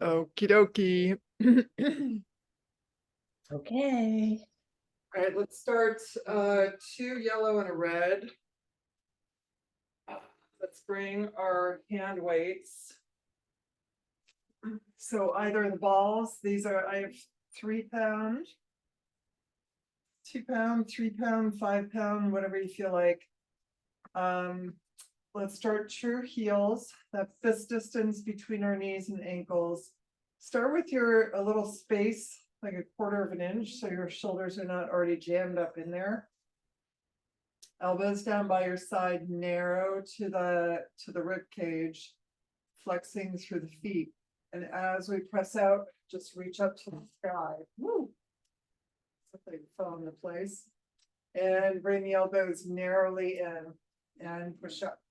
Okie dokie. Okay. All right, let's start 2 yellow and a red. Let's bring our hand weights. So either the balls, I have 3 pound, 2 pound, 3 pound, 5 pound, whatever you feel like. Let's start true heels, that fist distance between our knees and ankles. Start with a little space, like 1/4 of an inch, so your shoulders are not already jammed up in there. Elbows down by your side, narrow to the rib cage, flexing through the feet. And as we press out, just reach up to the sky. Woo! Something fell into place. And bring the elbows narrowly in and push up.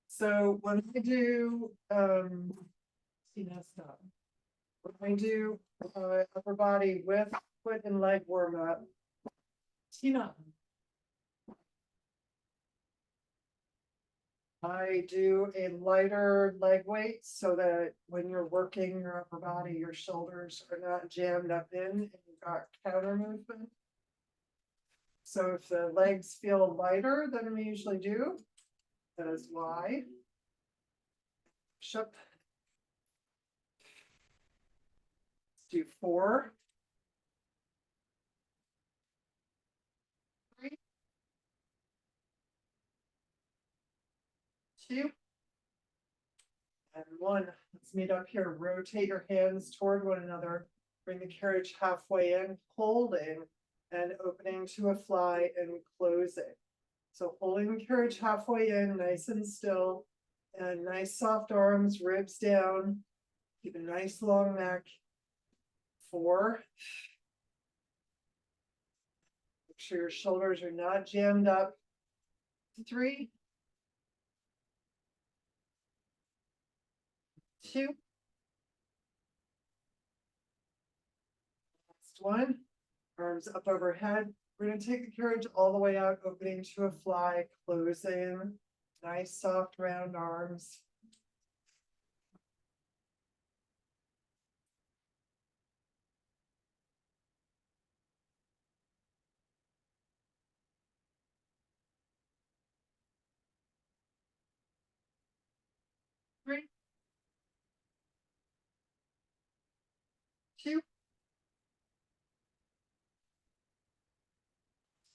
So when I do, stop. When I do upper body with foot and leg warm up, Tina. I do a lighter leg weight so that when you're working your upper body, your shoulders are not jammed up in and you've got counter movement. So if the legs feel lighter than we usually do, that is why. Push up. Let's do 4. 3. 2. And 1. Let's meet up here. Rotate your hands toward one another. Bring the carriage halfway in, holding and opening to a fly and closing. So holding the carriage halfway in, nice and still, and nice soft arms, ribs down. Keep a nice long neck. 4. Make sure your shoulders are not jammed up. 3. 2. Last one. Arms up overhead. We're going to take the carriage all the way out, opening to a fly, closing. Nice, soft, round arms. Three. 2.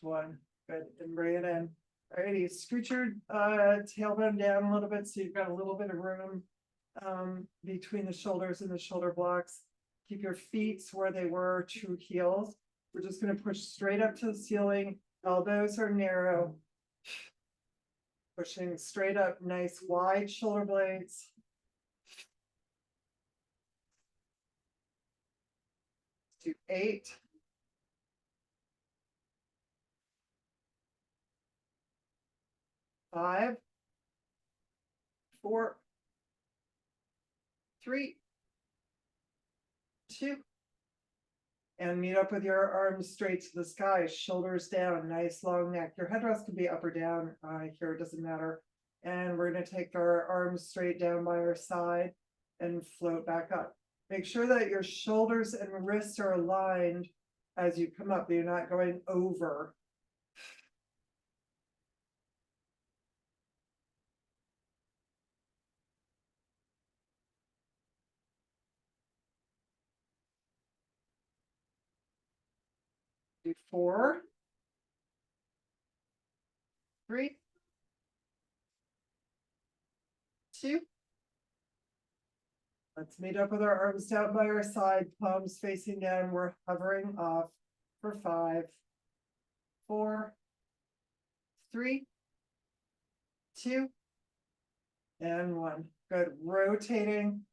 1. Good. And bring it in. Alrighty, scoot your tailbone down a little bit so you've got a little bit of room between the shoulders and the shoulder blocks. Keep your feet where they were, true heels. We're just going to push straight up to the ceiling. Elbows are narrow. Pushing straight up, nice wide shoulder blades. Do 8. 5. 4. 3. 2. And meet up with your arms straight to the sky, shoulders down, nice long neck. Your headrest can be up or down here, it doesn't matter. And we're going to take our arms straight down by our side and float back up. Make sure that your shoulders and wrists are aligned as you come up, but you're not going over. Do 4. 3. 2. Let's meet up with our arms down by our side, palms facing down. We're hovering off for 5. 4. 3. 2. And 1. Good. Rotating.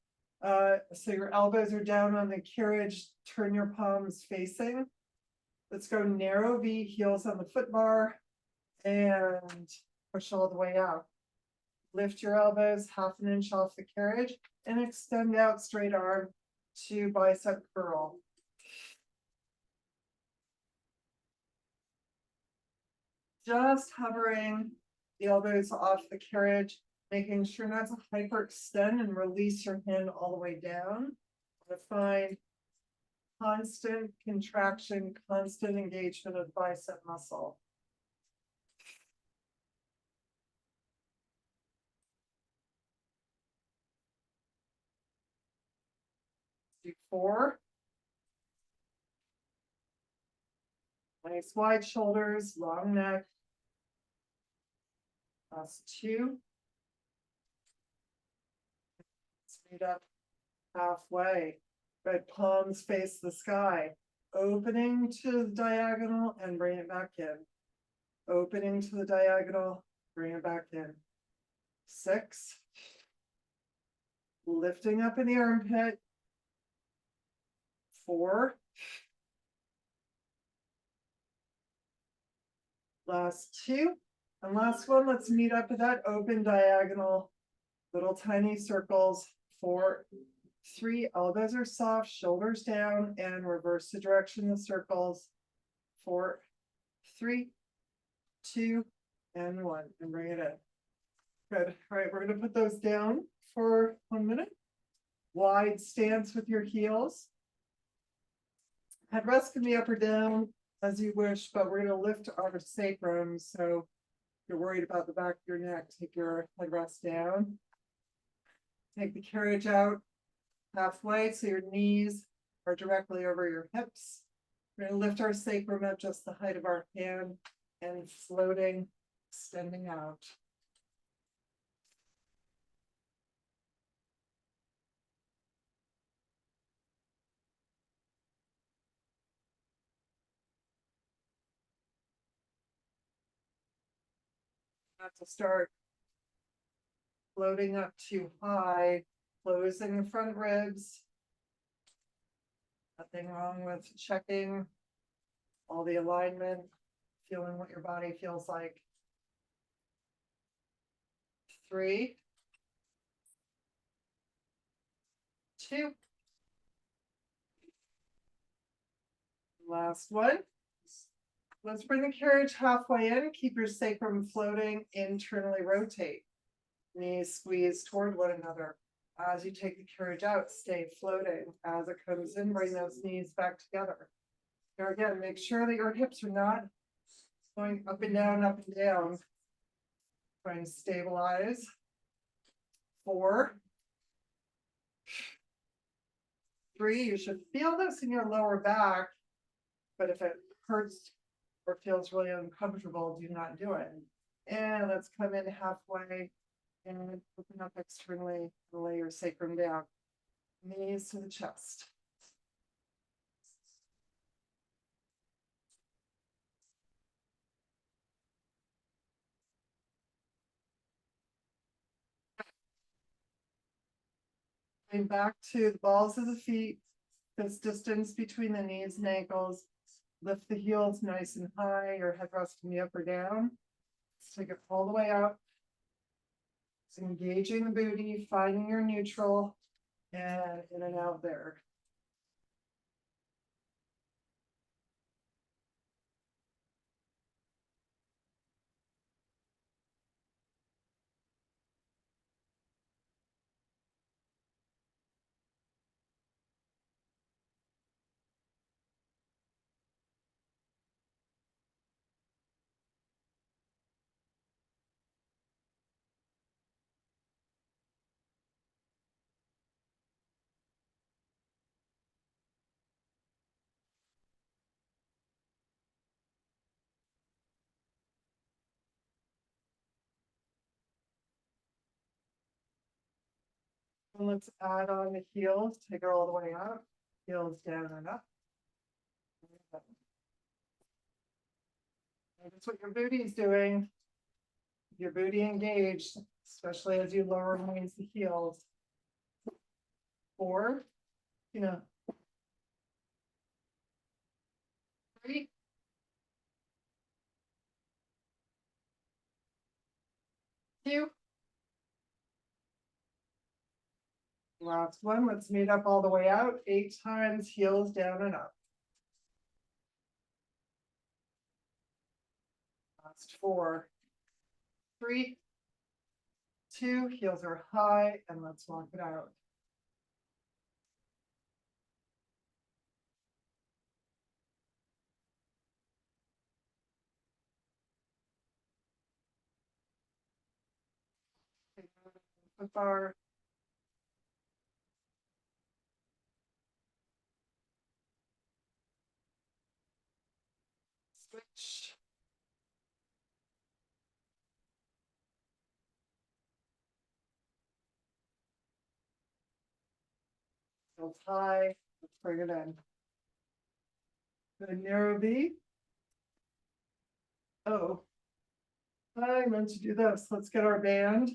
So your elbows are down on the carriage. Turn your palms facing. Let's go narrow V, heels on the foot bar, and push all the way out. Lift your elbows 1/2 inch off the carriage and extend out straight arm to bicep curl. Just hovering the elbows off the carriage. Making sure not to hyperextend and release your hand all the way down. To find constant contraction, constant engagement of bicep muscle. Do 4. Nice wide shoulders, long neck. Last 2. Speed up halfway. Good, palms face the sky. Opening to the diagonal and bring it back in. Opening to the diagonal, bring it back in. 6. Lifting up in the armpit. 4. Last 2. And last one, let's meet up at that open diagonal. Little tiny circles. 4, 3, elbows are soft, shoulders down, and reverse the direction of the circles. 4, 3, 2, and 1, and bring it in. Good. All right, we're going to put those down for 1 minute. Wide stance with your heels. Headrest can be up or down as you wish, but we're going to lift our sacrum. So if you're worried about the back of your neck, take your headrest down. Take the carriage out halfway so your knees are directly over your hips. We're going to lift our sacrum up just the height of our hand and floating, extending out. Not to start floating up too high, closing the front ribs. Nothing wrong with checking all the alignment, feeling what your body feels like. 3, 2. Last one. Let's bring the carriage halfway in. Keep your sacrum floating, internally rotate. Knees squeeze toward one another. As you take the carriage out, stay floating. As it comes in, bring those knees back together. Here again, make sure that your hips are not going up and down, up and down. Trying to stabilize. 4, 3, you should feel this in your lower back, but if it hurts or feels really uncomfortable, do not do it. And let's come in halfway and open up externally and lay your sacrum down. Knees to the chest. Coming back to the balls of the feet, this distance between the knees and ankles. Lift the heels nice and high, your headrest can be up or down. Take it all the way up. It's engaging the booty, finding your neutral, and in and out there. And let's add on the heels, take it all the way up, heels down and up. And that's what your booty is doing. Your booty engaged, especially as you lower and raise the heels. 4, 3, 2. Last one, let's meet up all the way out, 8 times, heels down and up. Last 4, 3, 2, heels are high, and let's walk it out. The bar. Switch. Heels high, let's bring it in. The narrow V. Oh, I meant to do this. Let's get our band.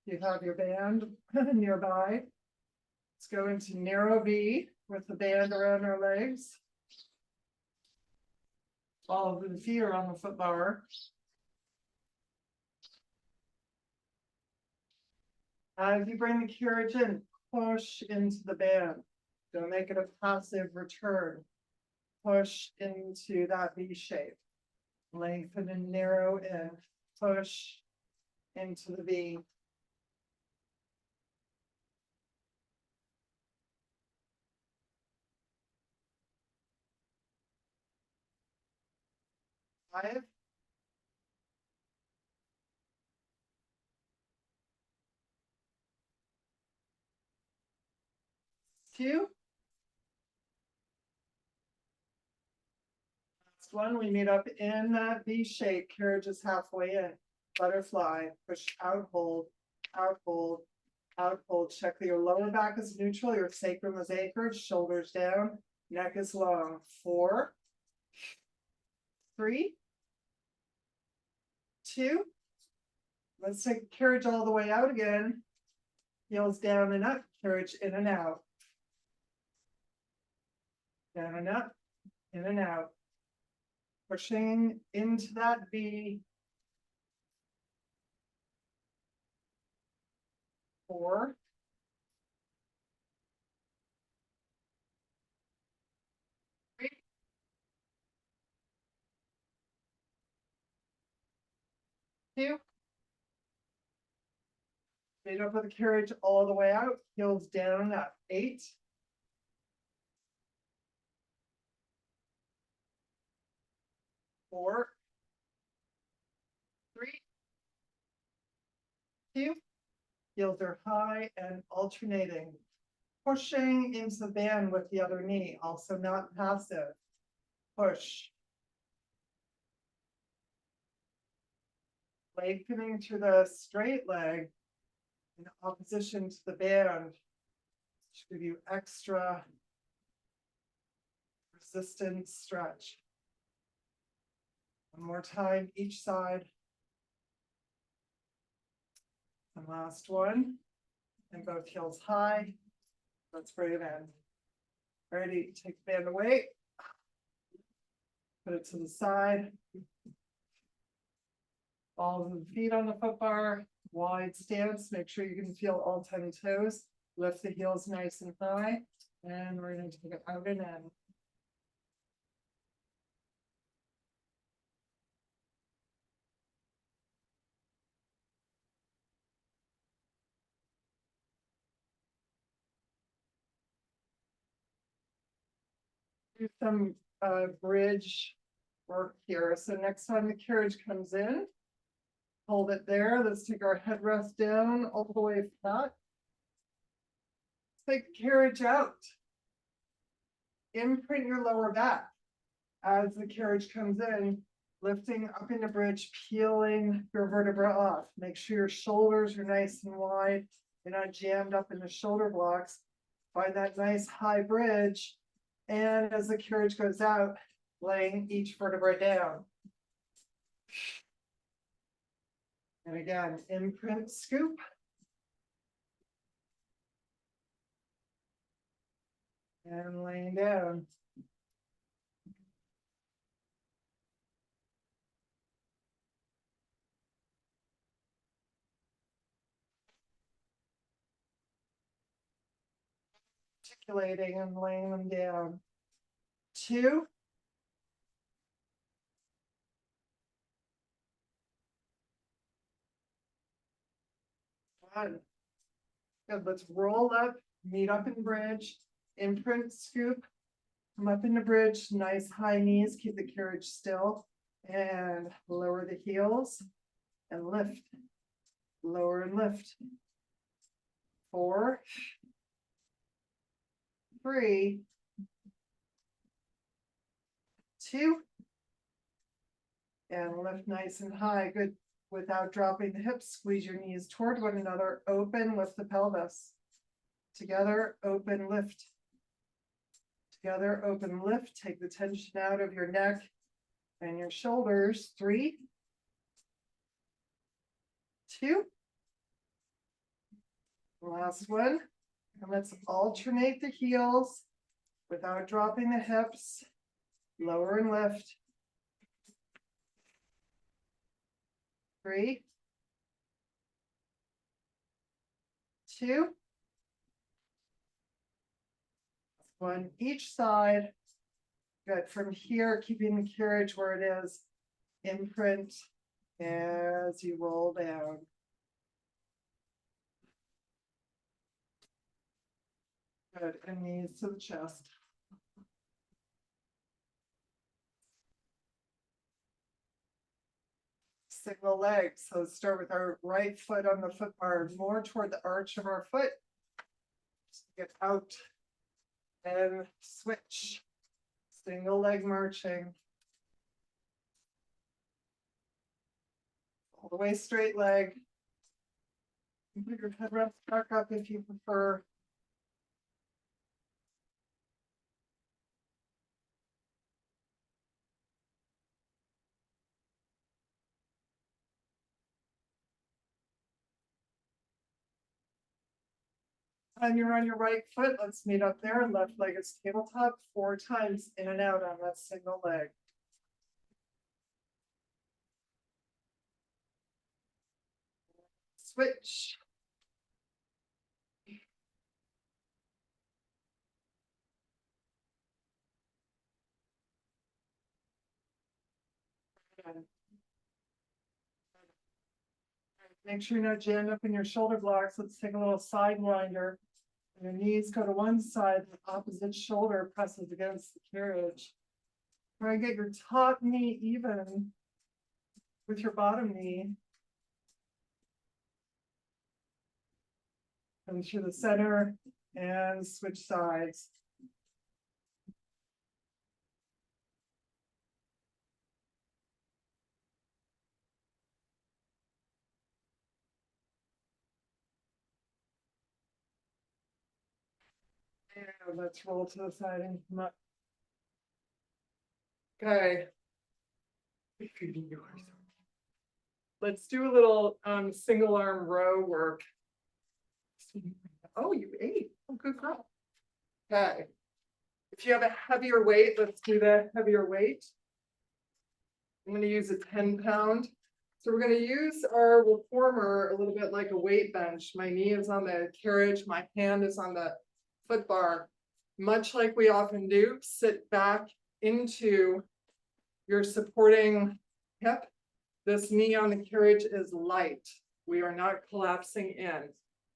You have your band nearby. Let's go into narrow V with the band around our legs. All of the feet are on the foot bar. As you bring the carriage in, push into the band. Don't make it a passive return. Push into that V shape. Lengthen and narrow in. Push into the V. 5, 2. Last one, we meet up in that V shape. Carriage is halfway in. Butterfly, push out, hold, out, hold, out, hold. Check that your lower back is neutral, your sacrum is anchored, shoulders down, neck is long. 4, 3, 2. Let's take carriage all the way out again. Heels down and up, carriage in and out. Down and up, in and out. Pushing into that V. 4, 3, 2. Straight up with the carriage all the way out, heels down and up. 8, 4, 3, 2. Heels are high and alternating. Pushing into the band with the other knee, also not passive. Push. Lengthening to the straight leg in opposition to the band. Should give you extra resistance stretch. One more time, each side. And last one. And both heels high. Let's bring it in. Ready, take the band away. Put it to the side. Balls of the feet on the foot bar. Wide stance. Make sure you can feel all 10 toes. Lift the heels nice and high. And we're going to take it out and in. Do some bridge work here. So next time the carriage comes in, hold it there. Let's take our headrest down all the way flat. Take the carriage out. Imprint your lower back as the carriage comes in, lifting up into bridge, peeling your vertebra off. Make sure your shoulders are nice and wide. You're not jammed up in the shoulder blocks. Find that nice high bridge. And as the carriage goes out, laying each vertebra down. And again, imprint, scoop. And laying down. Articulating and laying them down. 2. Good. Good. Let's roll up, meet up in bridge, imprint scoop, come up in the bridge, nice high knees, keep the carriage still, and lower the heels and lift. Lower and lift. 4, 3, 2, and lift nice and high. Good. Without dropping the hips, squeeze your knees toward one another. Open, lift the pelvis. Together, open, lift. Together, open, lift. Take the tension out of your neck and your shoulders. 3, 2. Last one. And let's alternate the heels without dropping the hips. Lower and lift. 3, 2, 1 each side. Good. From here, keeping the carriage where it is. Imprint as you roll down. Good. And knees to the chest. Single leg. So let's start with our right foot on the foot bar, more toward the arch of our foot. Just get out and switch. Single leg marching. All the way straight leg. Put your headrest back up if you prefer. And you're on your right foot. Let's meet up there. Left leg is tabletop 4 times in and out on that single leg. Switch. Make sure you're not jammed up in your shoulder blocks. Let's take a little side winder. Your knees go to one side, the opposite shoulder presses against the carriage. Try and get your top knee even with your bottom knee. Come through the center and switch sides. And let's roll to the side and come up. Okay. Let's do a little single arm row work. Oh, you ate. Oh, good girl. Okay. If you have a heavier weight, let's do the heavier weight. I'm going to use a 10-pound. So we're going to use our reformer a little bit like a weight bench. My knee is on the carriage. My hand is on the foot bar. Much like we often do, sit back into your supporting hip. This knee on the carriage is light. We are not collapsing in.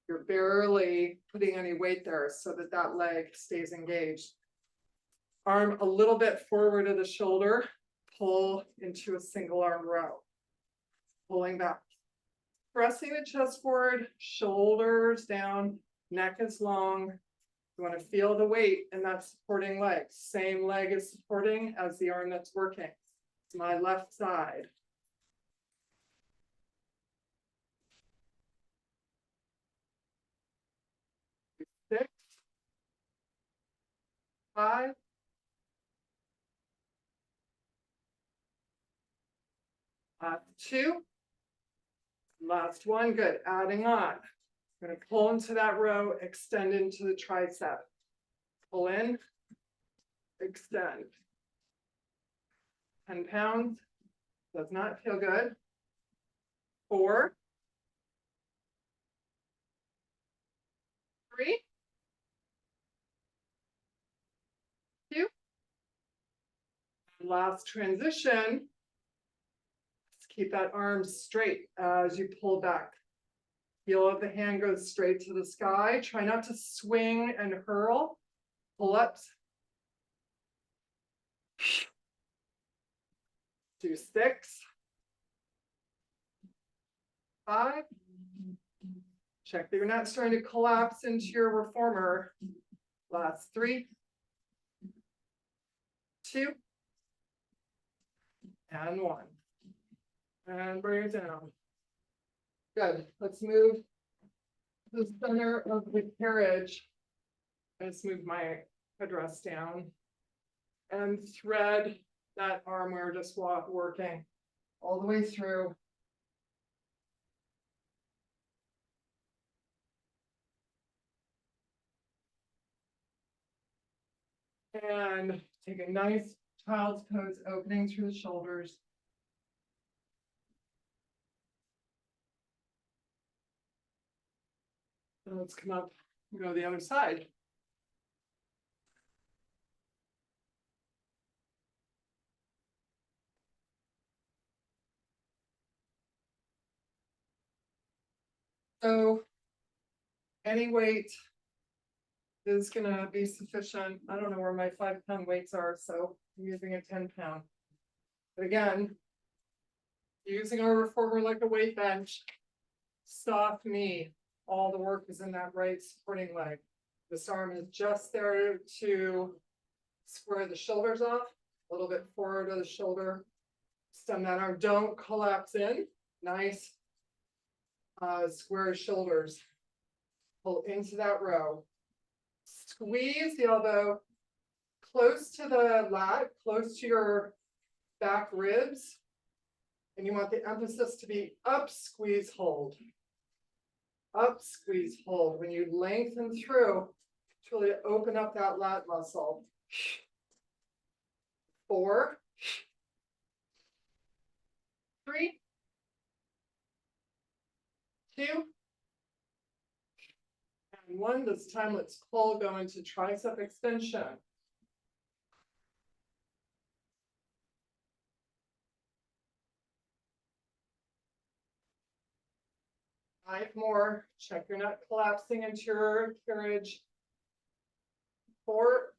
You're barely putting any weight there so that that leg stays engaged. Arm a little bit forward of the shoulder. Pull into a single arm row. Pulling back. Pressing the chest forward, shoulders down, neck is long. You want to feel the weight in that supporting leg. Same leg is supporting as the arm that's working. It's my left side. 6, 5, 2. Last one, good. Adding on. I'm going to pull into that row, extend into the tricep. Pull in, extend. 10 pounds. Does not feel good. 4, 3, 2. Last transition. Keep that arm straight as you pull back. Heel of the hand goes straight to the sky. Try not to swing and hurl. Pull-ups. Do 6. 5. Check that you're not starting to collapse into your reformer. Last 3. 2. And 1. And bring it down. Good. Let's move to the center of the carriage. Let's move my headdress down and thread that arm we were just working all the way through. And take a nice child's pose, opening through the shoulders. And let's come up and go to the other side. So any weight is going to be sufficient. I don't know where my 5-pound weights are, so I'm using a 10-pound. But again, using our reformer like a weight bench, soft knee. All the work is in that right supporting leg. This arm is just there to square the shoulders off, a little bit forward of the shoulder. Stem that arm, don't collapse in. Nice. Square shoulders. Pull into that row. Squeeze the elbow close to the lat, close to your back ribs. And you want the emphasis to be up, squeeze, hold. Up, squeeze, hold. When you lengthen through, to really open up that lat muscle. 4, 3, 2, and 1. This time, let's pull, go into tricep extension. Five more. Check you're not collapsing into your carriage. 4.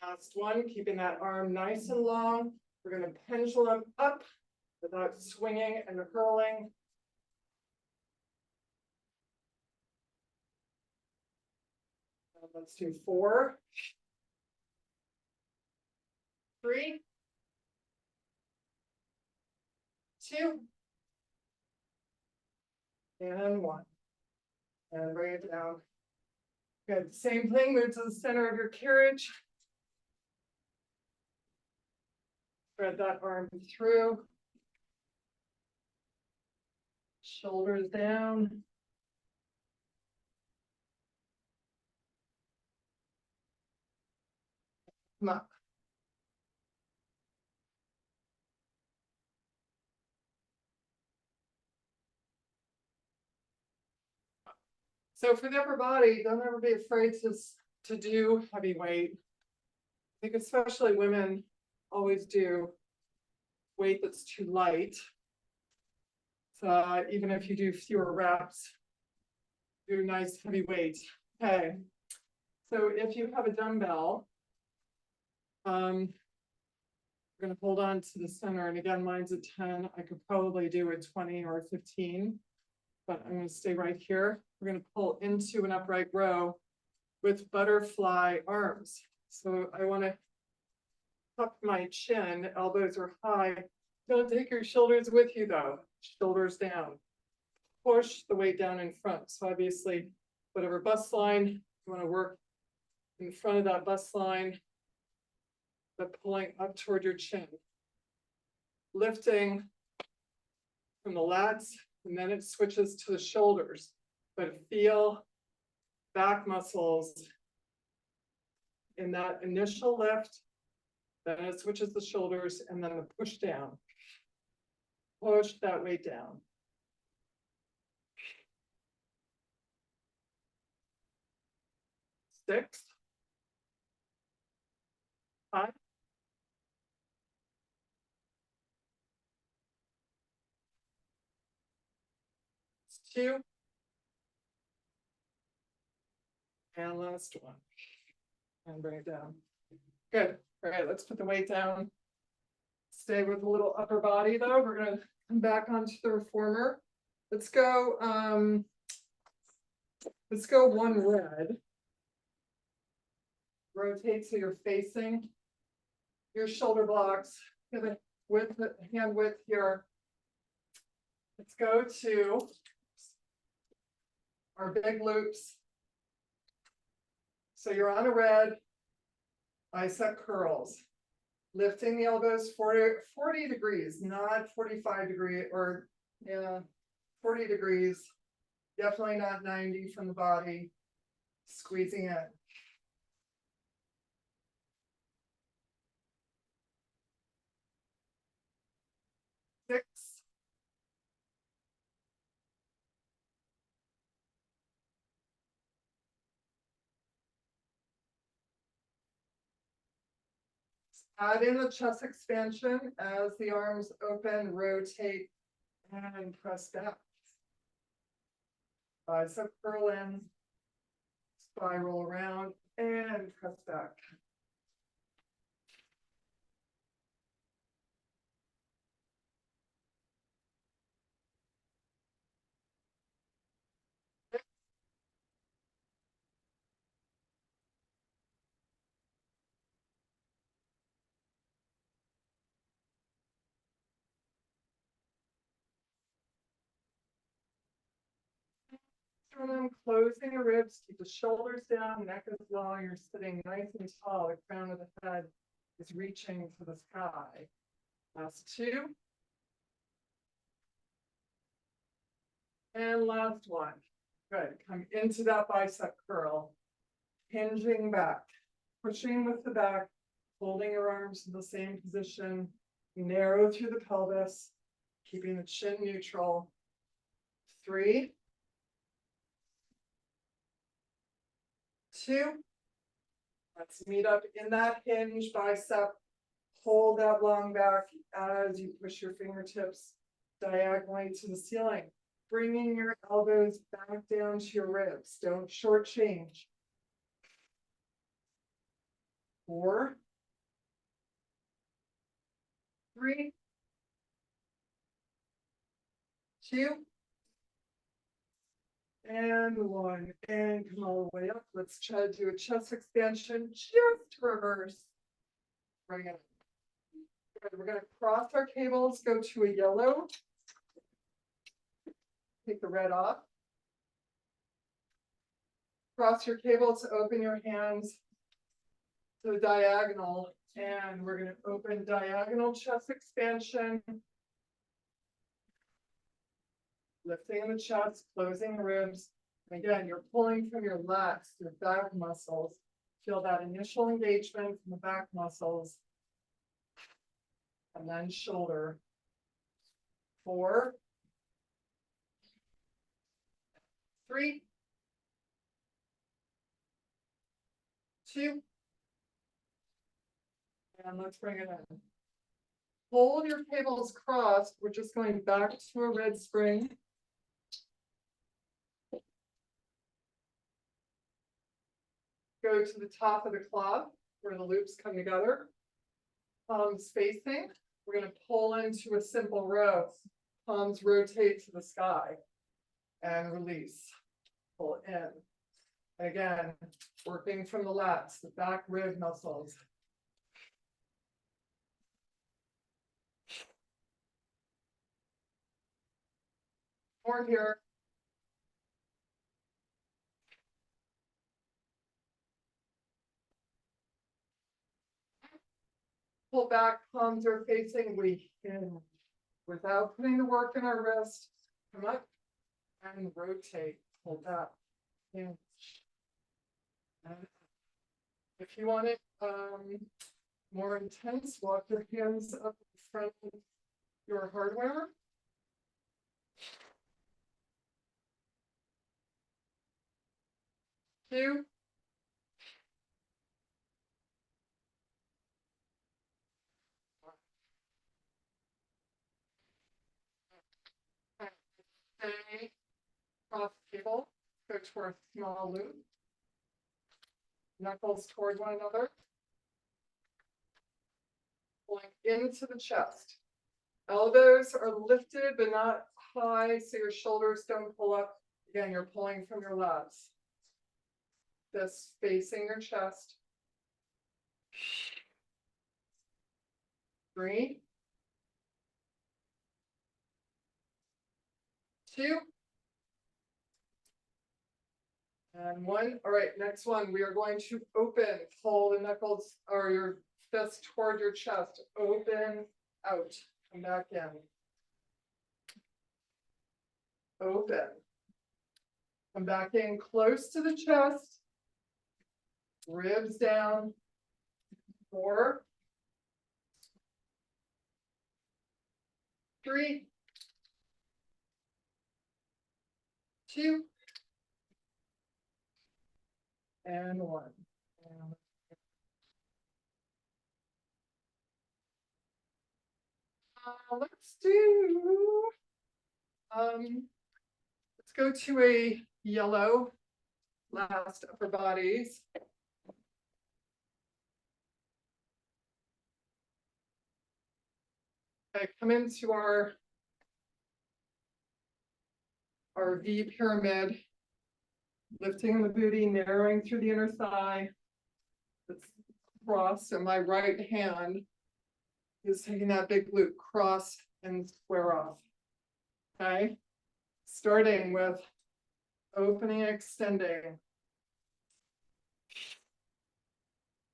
Last one, keeping that arm nice and long. We're going to pendulum up without swinging and hurling. And let's do 4, 3, 2, and 1. And bring it down. Good. Same thing, move to the center of your carriage. Thread that arm through. Shoulders down. Come up. So for the upper body, don't ever be afraid to do heavy weight. I think especially women always do weight that's too light. So even if you do fewer reps, do nice heavy weight. Okay. So if you have a dumbbell, we're going to hold on to the center. And again, mine's a 10. I could probably do a 20 or a 15, but I'm going to stay right here. We're going to pull into an upright row with butterfly arms. So I want to tuck my chin, elbows are high. Don't take your shoulders with you though. Shoulders down. Push the weight down in front. So obviously, whatever bust line, you want to work in front of that bust line, but pulling up toward your chin. Lifting from the lats, and then it switches to the shoulders. But feel back muscles in that initial lift, then it switches the shoulders, and then the push down. Push that weight down. Six, 2. And last one. And bring it down. Good. All right, let's put the weight down. Stay with a little upper body though. We're gonna come back onto the reformer. Let's go one red. Rotate so you're facing your shoulder blocks. Give it width, hand width here. Let's go to our big loops. So you're on a red, bicep curls. Lifting the elbows 40 degrees, not 45 degree or 40 degrees. Definitely not 90 from the body. Squeezing in. 6. Add in the chest expansion as the arms open, rotate, and press back. Bicep curl in, spiral around, and press back. And then closing your ribs, keep the shoulders down, neck is long, you're sitting nice and tall, the crown of the head is reaching to the sky. Last 2. And last one. Good, come into that bicep curl, hinging back, pushing with the back, holding your arms in the same position, narrow through the pelvis, keeping the chin neutral. 3, 2. Let's meet up in that hinge bicep. Hold that long back as you push your fingertips diagonally to the ceiling. Bringing your elbows back down to your ribs. Don't shortchange. 4, 3, 2, and 1. And come all the way up. Let's try to do a chest expansion. Just reverse. Bring it. Good. We're going to cross our cables, go to a yellow. Take the red off. Cross your cables, open your hands to the diagonal, and we're going to open diagonal chest expansion. Lifting the chest, closing the ribs. And again, you're pulling from your lats, your back muscles. Feel that initial engagement from the back muscles. And then shoulder. 4, 3, 2, and let's bring it in. Hold your cables crossed. We're just going back to a red spring. Go to the top of the club where the loops come together. Palms facing. We're going to pull into a simple row. Palms rotate to the sky and release. Pull in. And again, working from the lats, the back rib muscles. More here. Pull back, palms are facing, we hinge. Without putting the work in our wrist, come up and rotate, pull back, hinge. And if you want it more intense, walk your hands up in front of your hardware. Two. Stay to our small loop. Knuckles toward one another. Pulling into the chest. Elbows are lifted but not high, so your shoulders don't pull up. Again, you're pulling from your lats. This facing your chest. 3, 2, and 1. All right, next one. We are going to open, pull the knuckles or your fist toward your chest. Open, out, come back in. Open. Come back in close to the chest. Ribs down. 4, 3, 2, and 1. Let's do, let's go to a yellow last upper bodies. Okay, come into our V pyramid, lifting the booty, narrowing through the inner thigh. It's cross, and my right hand is taking that big loop, cross and square off. Okay, starting with opening, extending.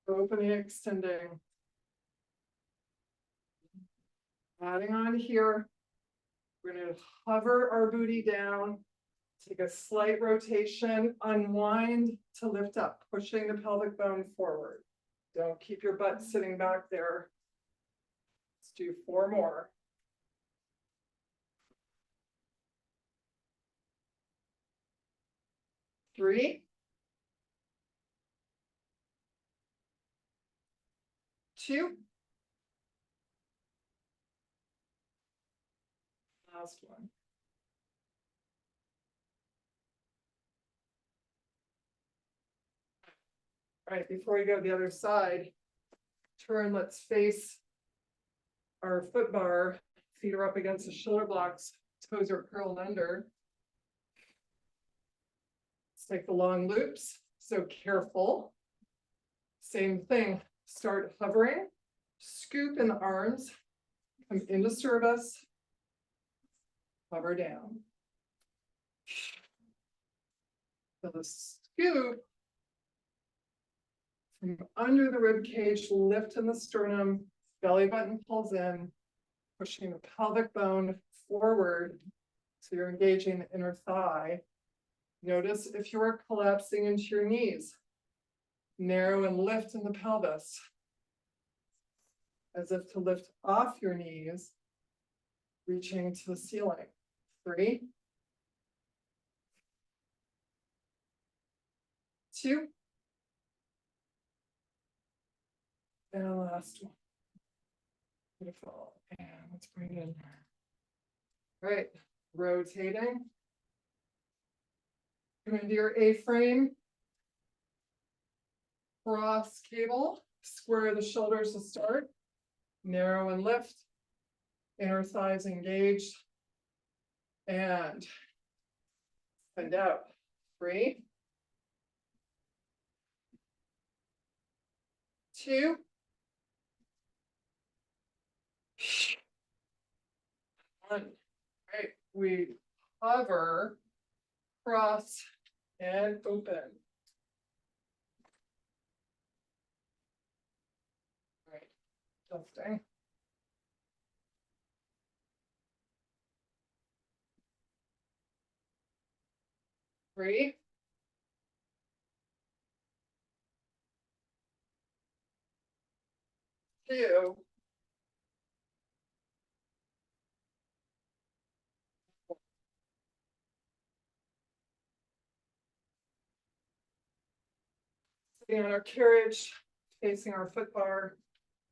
Opening, extending. Adding on here, we're going to hover our booty down, take a slight rotation, unwind to lift up, pushing the pelvic bone forward. Don't keep your butt sitting back there. Let's do 4 more. 3, 2, last one. All right, before we go to the other side, turn, let's face our foot bar, feet are up against the shoulder blocks, toes are curled under. Let's take the long loops, so careful. Same thing, start hovering, scoop in the arms, come into service, hover down. So the scoop from under the rib cage, lift in the sternum, belly button pulls in, pushing the pelvic bone forward. So you're engaging the inner thigh. Notice if you are collapsing into your knees. Narrow and lift in the pelvis. As if to lift off your knees, reaching to the ceiling. 3, 2, and last one. Beautiful. And let's bring it in. All right, rotating. Come into your A-frame. Cross cable, square the shoulders to start. Narrow and lift. Inner thighs engaged. And bend out. 3, 2, 1. Right, we hover, cross, and open. Right, adjusting. Three, 2, sitting on our carriage, facing our foot bar,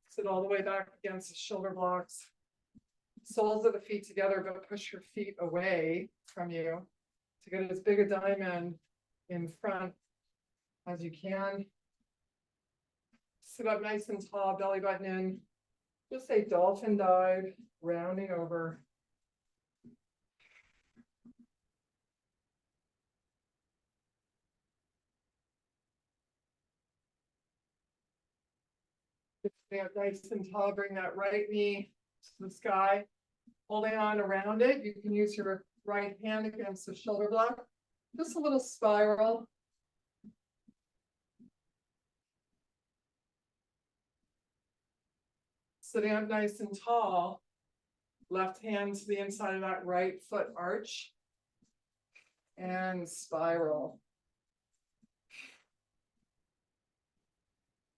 sit all the way back against the shoulder blocks. Soles of the feet together, but push your feet away from you to get as big a diamond in front as you can. Sit up nice and tall, belly button in. Just say dolphin dive, rounding over. Stay up nice and tall, bring that right knee to the sky. Holding on around it, you can use your right hand against the shoulder block. Just a little spiral. Sitting up nice and tall, left hand to the inside of that right foot arch, and spiral.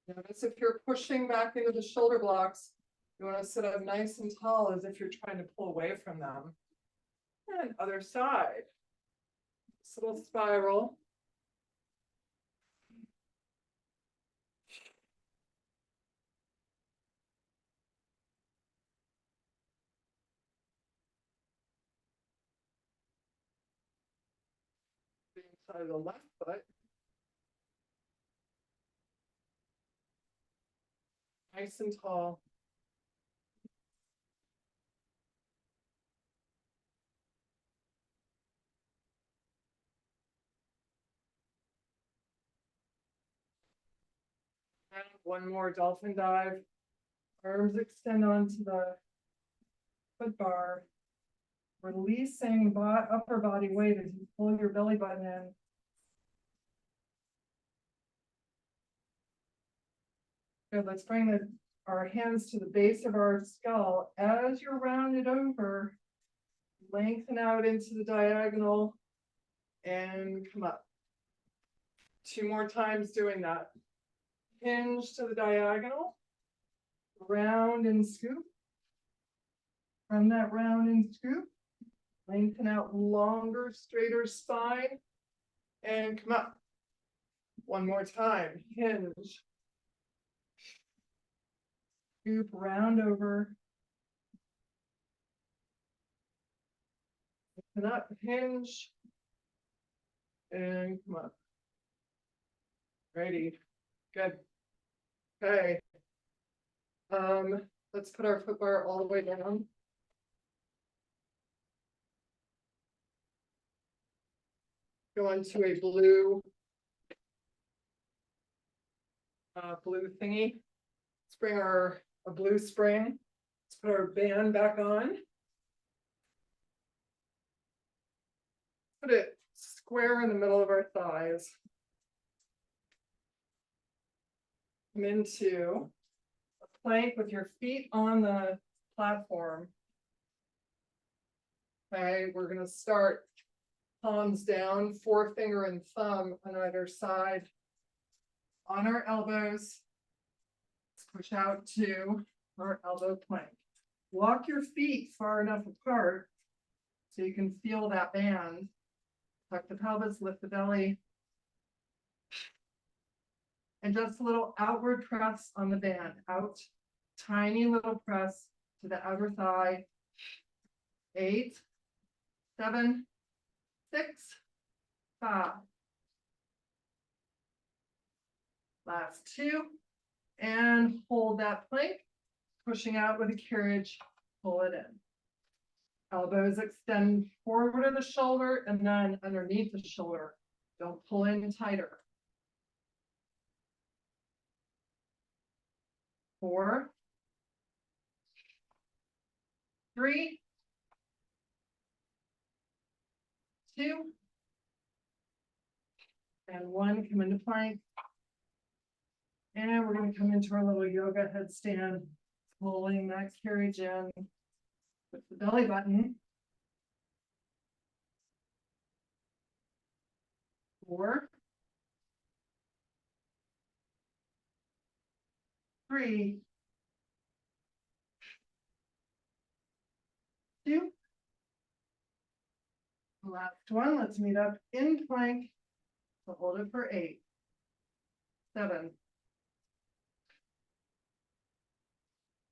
Notice if you're pushing back into the shoulder blocks, you want to sit up nice and tall as if you're trying to pull away from them. And other side. This little spiral. The inside of the left foot. Nice and tall. And one more dolphin dive. Arms extend onto the foot bar. Releasing upper body weight as you pull your belly button in. Good, let's bring our hands to the base of our skull. As you're rounded over, lengthen out into the diagonal and come up. 2 more times doing that. Hinge to the diagonal, round and scoop. From that round and scoop, lengthen out longer, straighter spine, and come up. 1 more time, hinge. Scoop, round over. Lengthen up, hinge, and come up. Ready, good. Okay. Let's put our foot bar all the way down. Go into a blue thingy. Let's bring a blue spring. Let's put our band back on. Put it square in the middle of our thighs. Come into a plank with your feet on the platform. Okay, we're going to start palms down, forefinger and thumb on either side. On our elbows, let's push out to our elbow plank. Walk your feet far enough apart so you can feel that band. Tuck the pelvis, lift the belly. And just a little outward press on the band. Out, tiny little press to the outer thigh. 8, 7, 6, 5. Last 2. And hold that plank. Pushing out with a carriage, pull it in. Elbows extend forward of the shoulder and then underneath the shoulder. Don't pull in tighter. 4, 3, 2, and 1. Come into plank. And we're going to come into our little yoga headstand, pulling that carriage in with the belly button. 4, 3, 2. Last one. Let's meet up in plank. So hold it for 8, 7.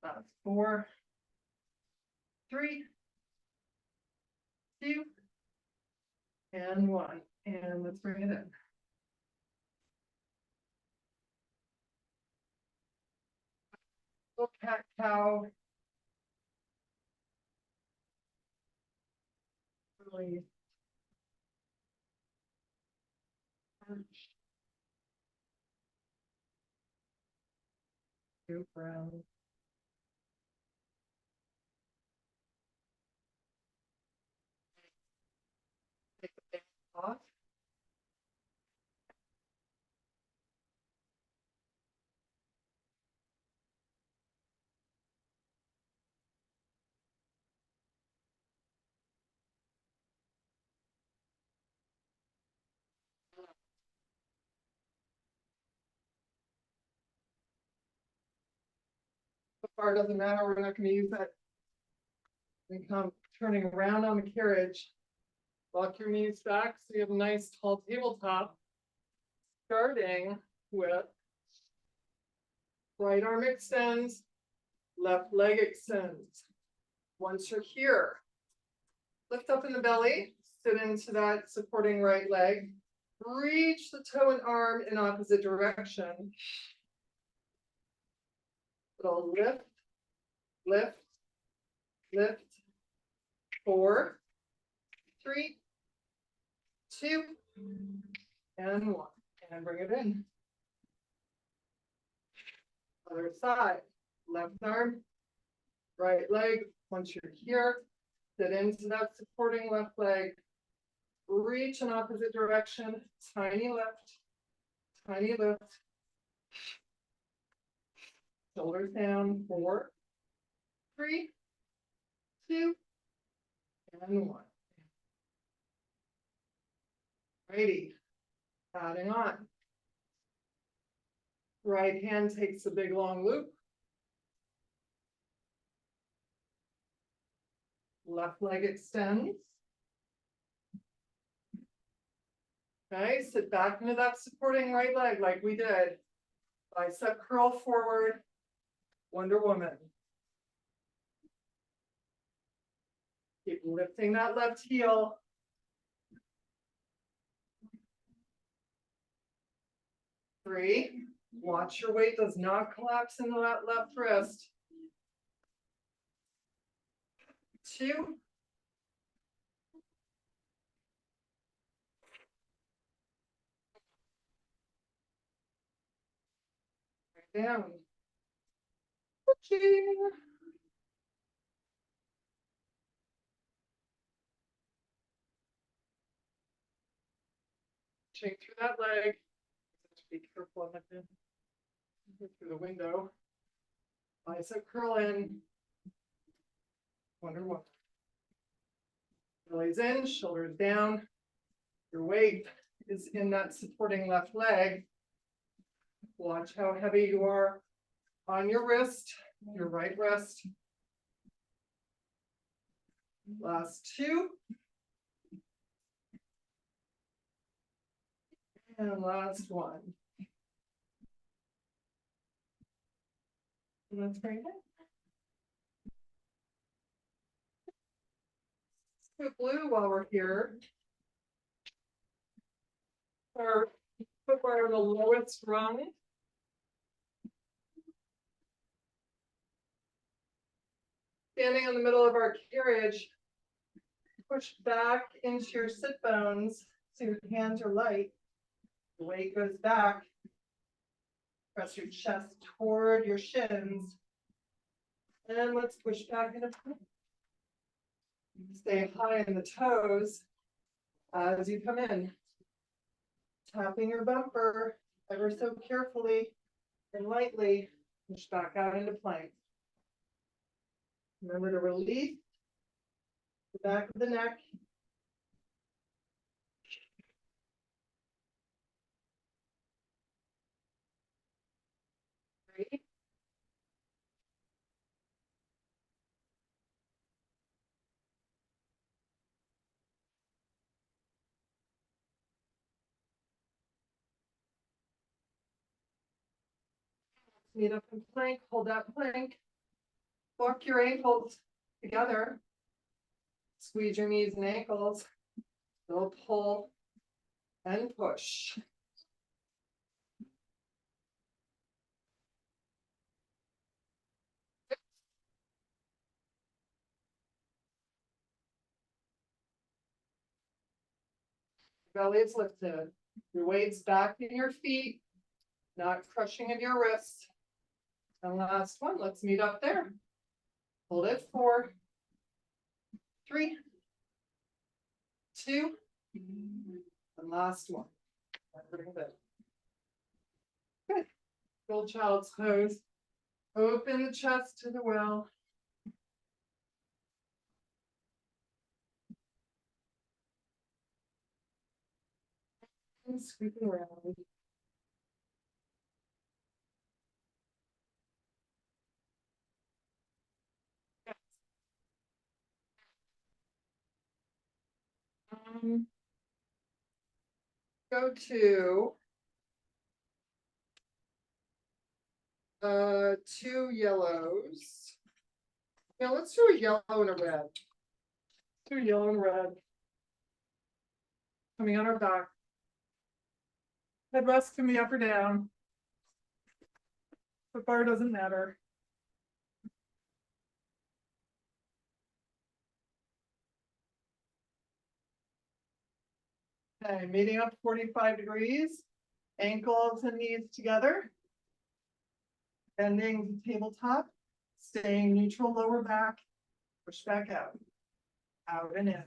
That's 4, 3, 2, and 1. And let's bring it in. how really brown. Take the band off. So far, doesn't matter. We're not going to use that. We come turning around on the carriage. Walk your knees back so you have a nice tall tabletop. Starting with right arm extends, left leg extends. Once you're here, lift up in the belly, sit into that supporting right leg. Reach the toe and arm in opposite direction. Little lift, lift, lift. 4, 3, 2, and 1. And bring it in. Other side, left arm, right leg. Once you're here, sit into that supporting left leg. Reach in opposite direction. Tiny lift, tiny lift. Shoulders down. 4, 3, 2, and 1. Righty. Adding on. Right hand takes a big long loop. Left leg extends. Okay, sit back into that supporting right leg like we did. Bicep curl forward, Wonder Woman. Keep lifting that left heel. Three, watch your weight does not collapse into that left wrist. 2, down. Pushing through that leg. Be careful of it. Through the window. Bicep curl in. Wonder Woman. Belly's in, shoulders down. Your weight is in that supporting left leg. Watch how heavy you are on your wrist, your right wrist. Last 2. And last 1. And that's very good. Let's put blue while we're here. Our footwear on the lowest rung. Standing in the middle of our carriage, push back into your sit bones so your hands are light. The weight goes back. Press your chest toward your shins. And let's push back into plank. Stay high in the toes as you come in. Tapping your bumper ever so carefully and lightly. Push back out into plank. Remember to release the back of the neck. Great. Meet up in plank, hold that plank. Walk your ankles together. Squeeze your knees and ankles. Still pull and push. Belly is lifted. Your weight's back in your feet, not crushing in your wrists. And last one, let's meet up there. Hold it, 4, 3, 2, and last one. Good. Full child's pose. Open the chest to the well. And sweeping around. Go to 2 yellows. Yeah, let's do a yellow and a red. 2 yellow and red. Coming on our back. Head rest can be up or down. The bar doesn't matter. Okay, meeting up 45 degrees. Ankles and knees together. Bending the tabletop. Staying neutral lower back. Push back out. Out and in.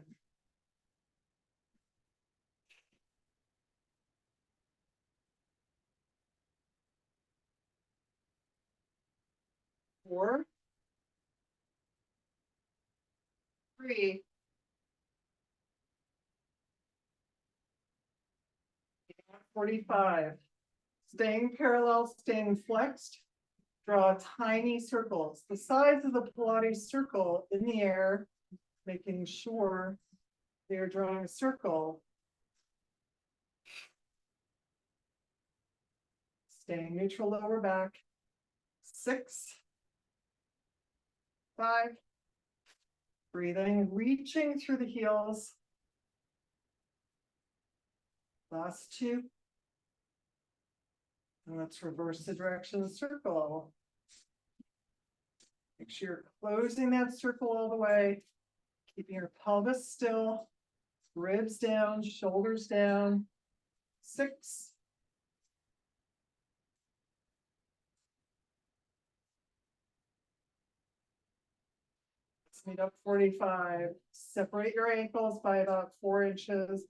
4, 3, 45. Staying parallel, staying flexed. Draw tiny circles, the size of the Pilates circle in the air, making sure they're drawing a circle. Staying neutral lower back. 6, 5. Breathing, reaching through the heels. Last 2. And let's reverse the direction of the circle. Make sure you're closing that circle all the way. Keeping your pelvis still. Ribs down, shoulders down. 6. Let's meet up 45. Separate your ankles by about 4 inches.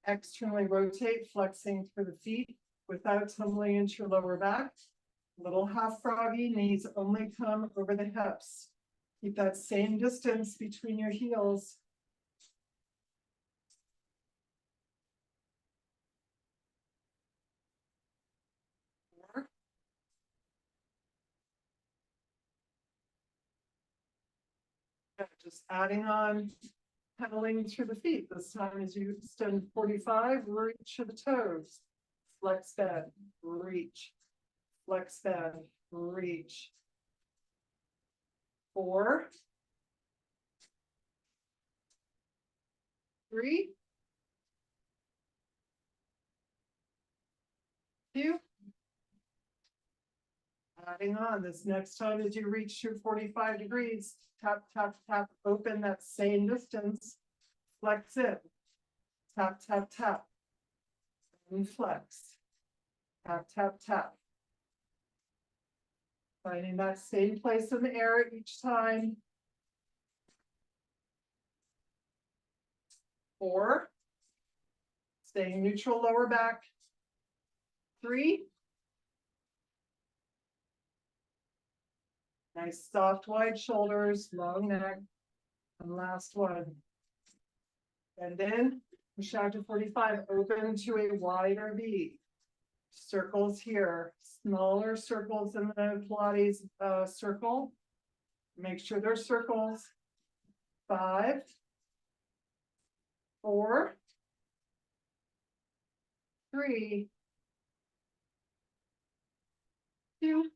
Externally rotate, flexing through the feet without tumbling into your lower back. Little half froggy, knees only come over the hips. Keep that same distance between your heels. Just adding on, pedaling through the feet. This time as you extend 45, reach to the toes. Flex bend, reach. Flex bend, reach. 4, 3, 2. Adding on this next time as you reach your 45 degrees, tap, tap, tap, open that same distance, flex it, tap, tap, tap, and flex, tap, tap, tap. Finding that same place in the air each time. 4, staying neutral lower back. 3, nice soft wide shoulders, long neck. And last one. And then push out to 45, open to a wider V. Circles here, smaller circles in the Pilates circle. Make sure they're circles. 5, 4, 3, 2,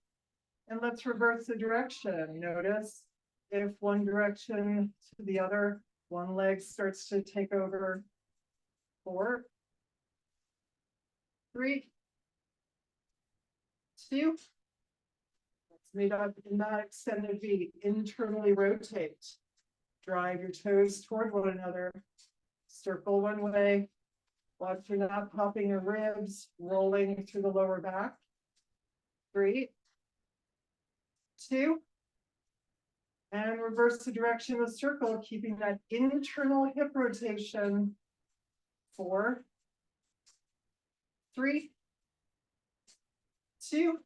and let's reverse the direction. Notice if one direction to the other, one leg starts to take over. 4, 3, 2. Let's meet up in that extended V. Internally rotate. Drive your toes toward one another. Circle one way. Watch you're not popping your ribs, rolling through the lower back. 3, 2, and reverse the direction of the circle, keeping that internal hip rotation. 4, 3, 2.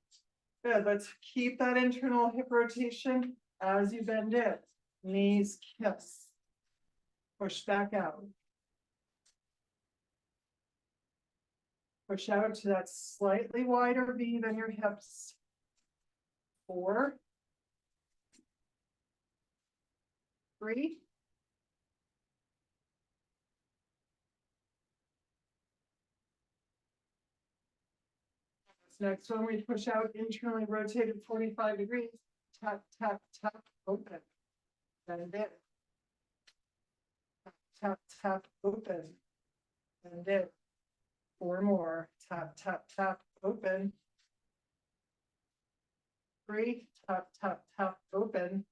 Good. Let's keep that internal hip rotation as you bend it. Knees kiss. Push back out. Push out to that slightly wider V than your hips. 4, 3, 2. Next one, we push out internally rotated 45 degrees. Tap, tap, tap, open. Bend it. Tap, tap, tap, open. Bend it. 4 more. Tap, tap, tap, open. 3, tap, tap, tap, open.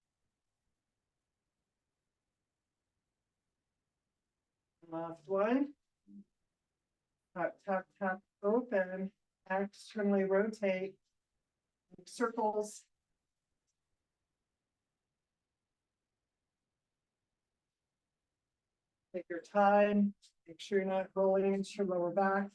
Last one. Tap, tap, tap, open. Externally rotate. Circles. Take your time. Make sure you're not rolling into your lower back.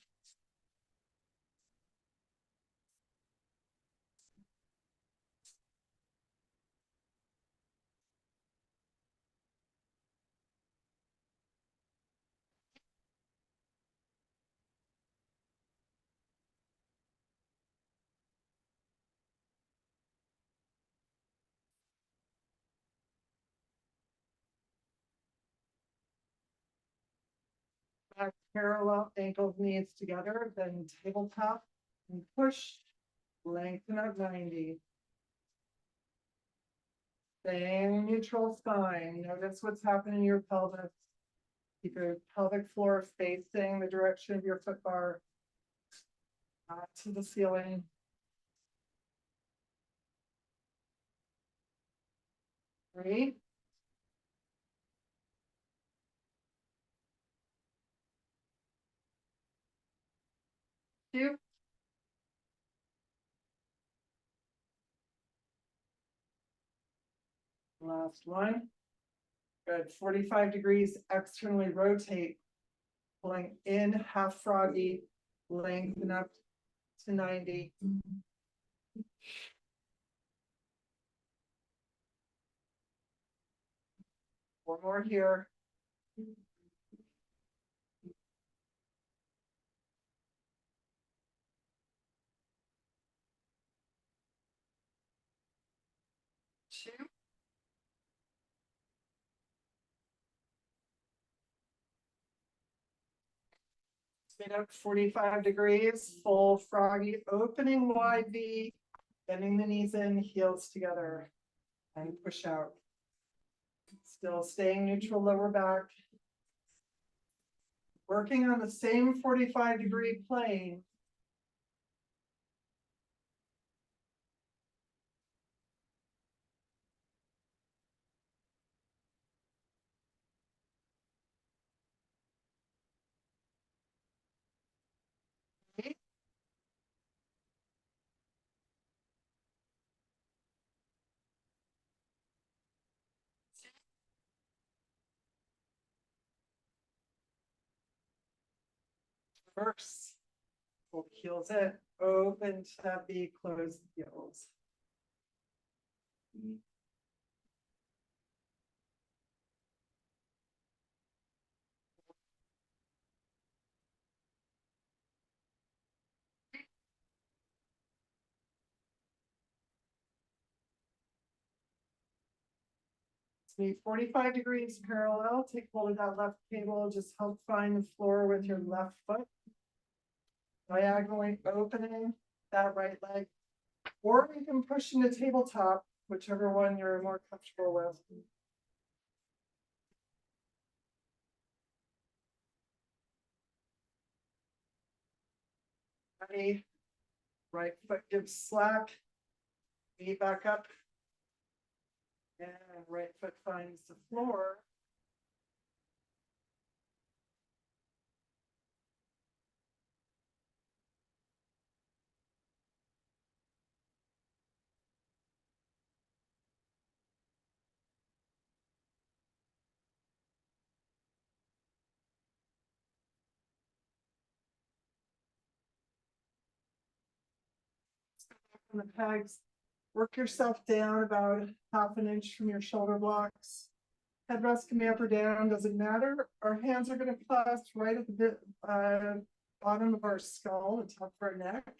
Back parallel, ankles, knees together, then tabletop and push. Lengthen up 90. Staying neutral spine. Notice what's happening in your pelvis. Keep your pelvic floor facing the direction of your foot bar. Not to the ceiling. Three. 2. Last one. Good. 45 degrees, externally rotate. Pulling in, half froggy, lengthen up to 90. One more here. 2. Spin up 45 degrees, full froggy, opening wide V, bending the knees in, heels together, and push out. Still staying neutral lower back. Working on the same 45-degree plane. Reverse. Pull heels in, open to V, close the heels. Be 45 degrees parallel. Take hold of that left cable. Just help find the floor with your left foot. Diagonally opening that right leg. Or you can push into tabletop, whichever one you're more comfortable with. Ready? Right foot gives slack. Knee back up. And right foot finds the floor. on the pegs. Work yourself down about 1/2 inch from your shoulder blocks. Headrest can be up or down, doesn't matter. Our hands are going to clasp right at the bottom of our skull, the top of our neck.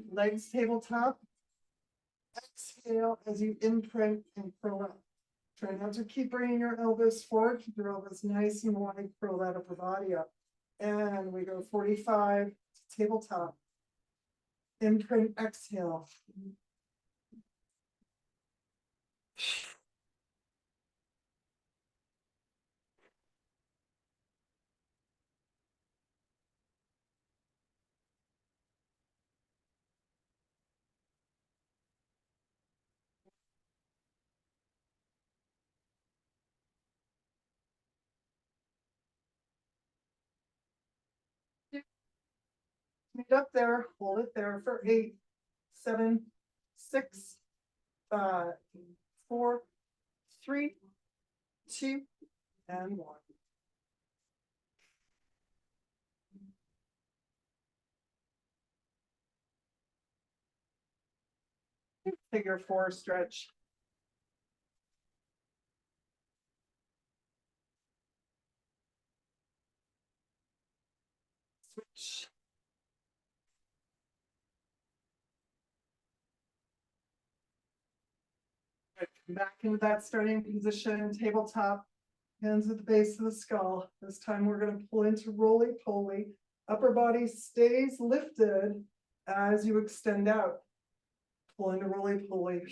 Legs tabletop. Exhale as you imprint and curl up. Try not to keep bringing your elbows forward. Keep your elbows nice and wide. Curl that upper body up. And we go 45 to tabletop. Imprint, exhale. Meet up there, hold it there for 8, 7, 6, 5, 4, 3, 2, and 1. Figure 4 stretch. Switch. Come back into that starting position, tabletop, hands at the base of the skull. This time we're going to pull into roly-poly. Upper body stays lifted as you extend out. Pull into roly-poly.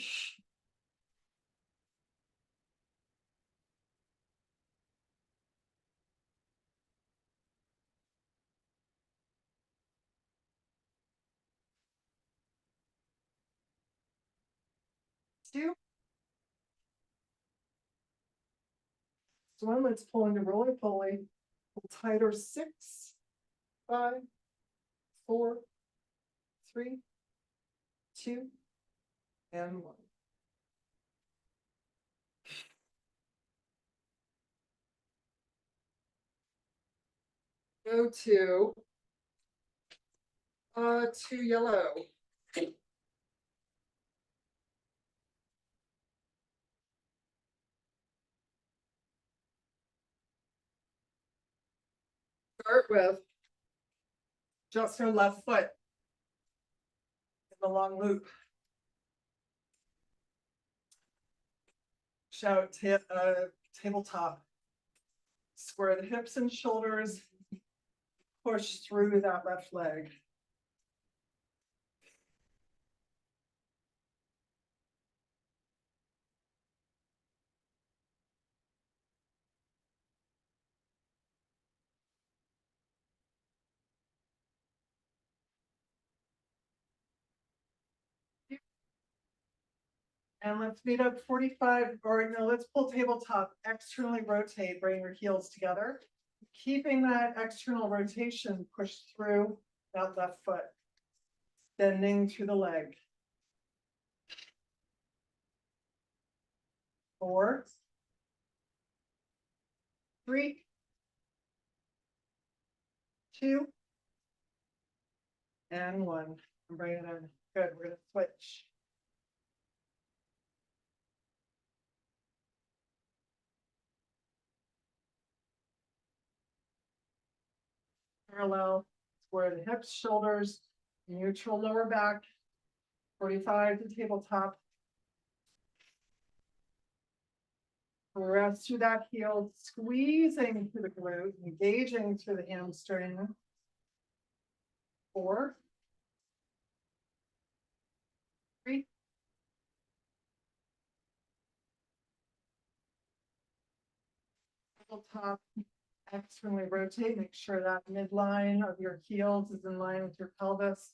2. So let's pull into roly-poly. Pull tighter. 6, 5, 4, 3, 2, and 1. Go to yellow. Start with just our left foot in the long loop. Shout tabletop. Square the hips and shoulders. Push through that left leg. And let's meet up 45, or no, let's pull tabletop, externally rotate, bring your heels together. Keeping that external rotation, push through that left foot. Bending through the leg. 4, 3, 2, and 1. And bring it in. Good, we're gonna switch. Parallel, square the hips, shoulders, neutral lower back. 45 to tabletop. Press through that heel, squeezing through the glute, engaging through the hamstring. 4, 3, tabletop, externally rotate, make sure that midline of your heels is in line with your pelvis,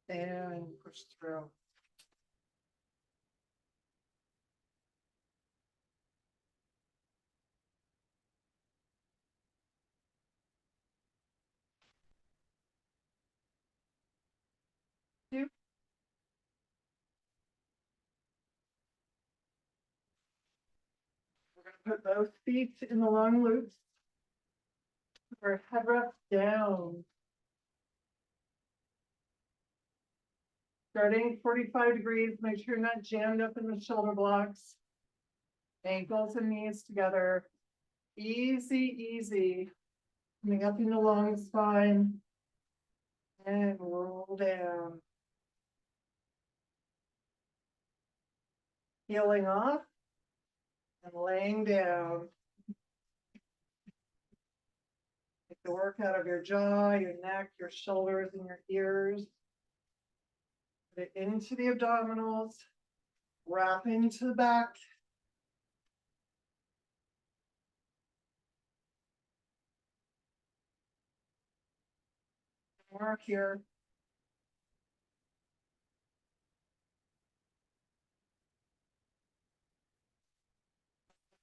and push through. Two. We're going to put both feet in the long loops. Our head rest down. Starting 45 degrees, make sure you're not jammed up in the shoulder blocks. Ankles and knees together. Easy, easy. Coming up in the long spine. And roll down. Heeling off. And laying down. Take the work out of your jaw, your neck, your shoulders, and your ears. Put it into the abdominals. Wrap into the back. Work here.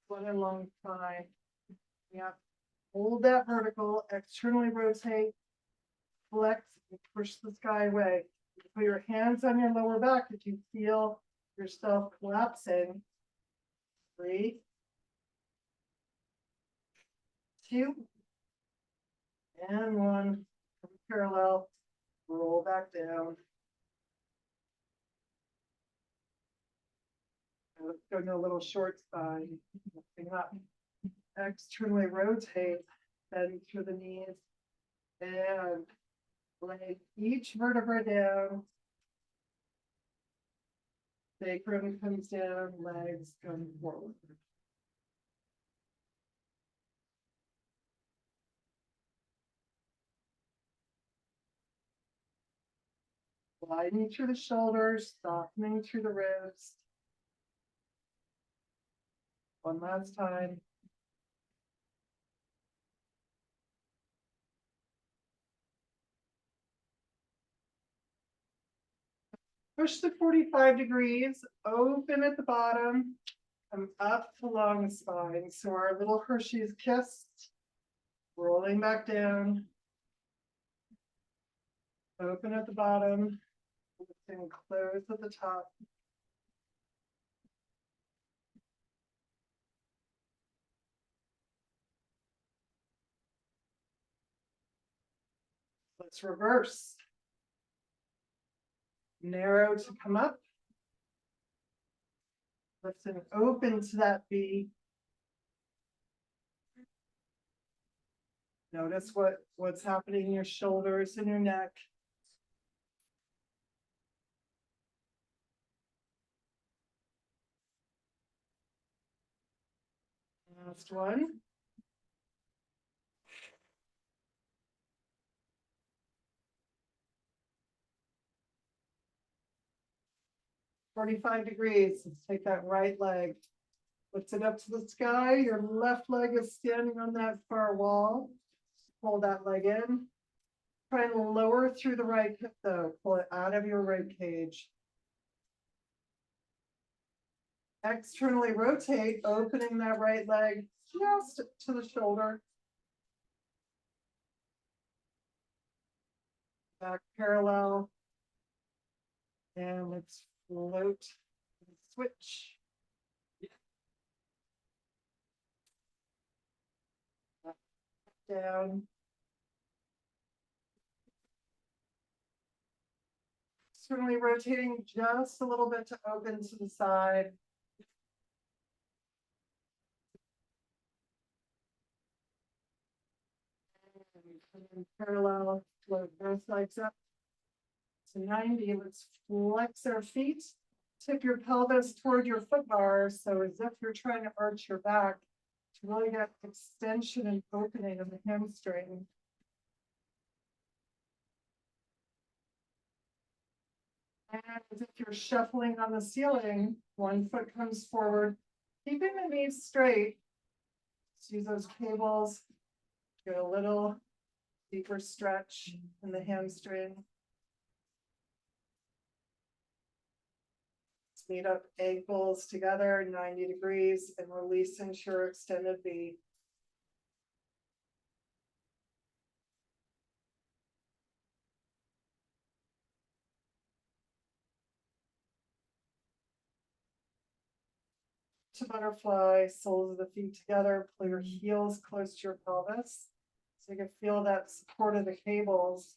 Foot and long thigh. Yeah. Hold that vertical, externally rotate, flex, and push the sky away. Put your hands on your lower back if you feel yourself collapsing. 3, 2, and 1. Parallel, roll back down. And let's go to a little short spine. Lifting up. Externally rotate, bend through the knees, and lay each vertebra down. Sacrum comes down, legs come forward. Widening through the shoulders, softening through the ribs. One last time. Push the 45 degrees, open at the bottom, come up to long spine. So our little Hershey's kiss, rolling back down. Open at the bottom, and close at the top. Let's reverse. Narrow to come up. Lift and open to that V. Notice what's happening in your shoulders and your neck. Last one. "45 degrees. Let's take that right leg. Lift it up to the sky. Your left leg is standing on that far wall. Pull that leg in. Try and lower through the right hip though. Pull it out of your rib cage. Externally rotate, opening that right leg just to the shoulder. Back parallel. And let's float. Switch. Down. Certainly rotating just a little bit to open to the side. And parallel, float both legs up to 90. Let's flex our feet. Tip your pelvis toward your foot bar, so as if you're trying to arch your back to really get extension and opening of the hamstring. And as if you're shuffling on the ceiling, one foot comes forward, keeping the knees straight. Let's use those cables, get a little deeper stretch in the hamstring. Meet up ankles together, 90 degrees, and release into your extended V. To butterfly, soles of the feet together, pull your heels close to your pelvis. So you can feel that support of the cables.